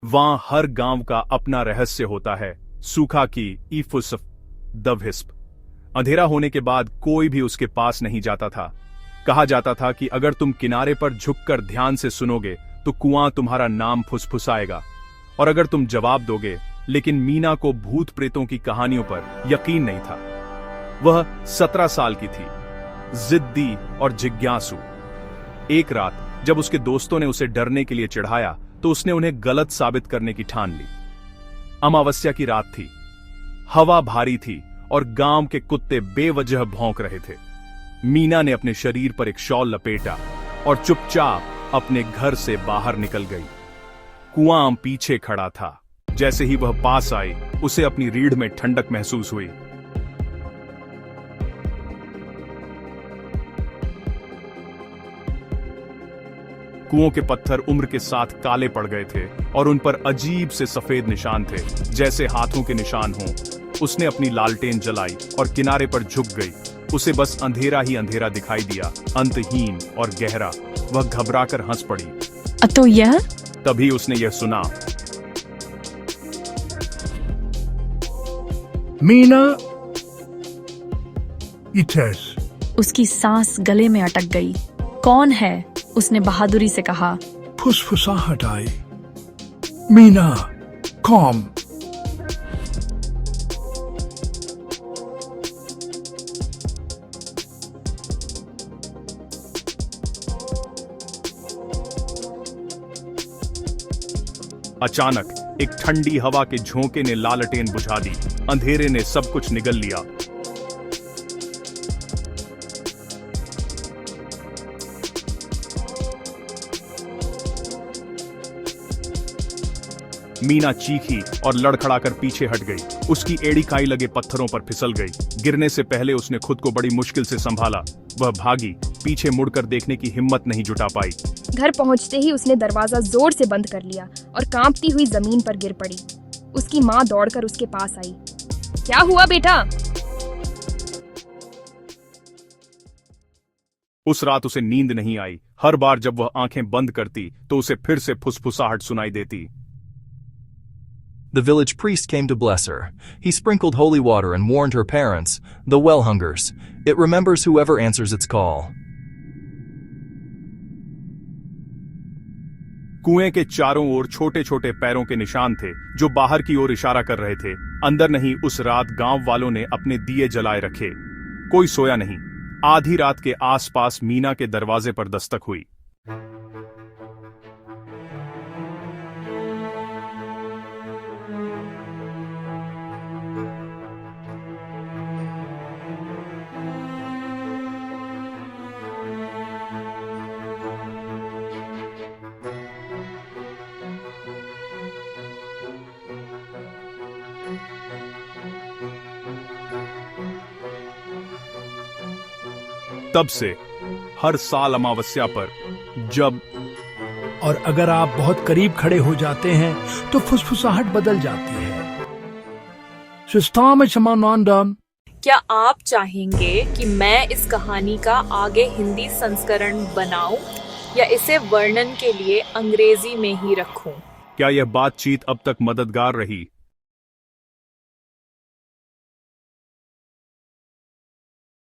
वहां हर गांव का अपना रहस्य होता है। सूखा की ईफुसफ दवहिस्प। अंधेरा होने के बाद कोई भी उसके पास नहीं जाता था। कहा जाता था कि अगर तुम किनारे पर झुककर ध्यान से सुनोगे तो कुआं तुम्हारा नाम फुसफुसाएगा, और अगर तुम जवाब दोगे। लेकिन मीना को भूत प्रेतों की कहानियों पर यकीन नहीं था। वह 17 साल की थी, जिद्दी और जिज्ञासु। एक रात जब उसके दोस्तों ने उसे डरने के लिए चिढ़ाया तो उसने उन्हें गलत साबित करने की ठान ली। अमावस्या की रात थी, हवा भारी थी और गांव के कुत्ते बेवजह भौंक रहे थे। मीना ने अपने शरीर पर एक शॉल लपेटा और चुपचाप अपने घर से बाहर निकल गई। कुआं पीछे खड़ा था। जैसे ही वह पास आई, उसे अपनी रीढ़ में ठंडक महसूस हुई। कुओं के पत्थर उम्र के साथ काले पड़ गए थे और उन पर अजीब से सफेद निशान थे, जैसे हाथों के निशान हों। उसने अपनी लालटेन जलाई और किनारे पर झुक गई। उसे बस अंधेरा ही अंधेरा दिखाई दिया, अंतहीन और गहरा। वह घबराकर हंस पड़ी। तो यह? तभी उसने यह सुना। मीना, इटेस। उसकी सांस गले में अटक गई। कौन है? उसने बहादुरी से कहा। फुसफुसाहट आई। मीना, कॉम। अचानक एक ठंडी हवा के झोंके ने लालटेन बुझा दी। अंधेरे ने सब कुछ निगल लिया। मीना चीखी और लड़खड़ाकर पीछे हट गई। उसकी एड़ी खाई लगे पत्थरों पर फिसल गई। गिरने से पहले उसने खुद को बड़ी मुश्किल से संभाला। वह भागी, पीछे मुड़कर देखने की हिम्मत नहीं जुटा पाई। घर पहुंचते ही उसने दरवाजा जोर से बंद कर लिया और कांपती हुई जमीन पर गिर पड़ी। उसकी माँ दौड़कर उसके पास आई। क्या हुआ बेटा? उस रात उसे नींद नहीं आई। हर बार जब वह आंखें बंद करती तो उसे फिर से फुसफुसाहट सुनाई देती। The village priest came to bless her. He sprinkled holy water and warned her parents, the well hungers. It remembers whoever answers its call. कुएं के चारों ओर छोटे छोटे पैरों के निशान थे जो बाहर की ओर इशारा कर रहे थे। अंदर नहीं, उस रात गांव वालों ने अपने दिए जलाए रखे। कोई सोया नहीं। आधी रात के आसपास मीना के दरवाजे पर दस्तक हुई। तब से हर साल अमावस्या पर जब और अगर आप बहुत करीब खड़े हो जाते हैं तो फुसफुसाहट बदल जाती है। क्या आप चाहेंगे कि मैं इस कहानी का आगे हिंदी संस्करण बनाऊं या इसे वर्णन के लिए अंग्रेजी में ही रखूं? क्या यह बातचीत अब तक मददगार रही?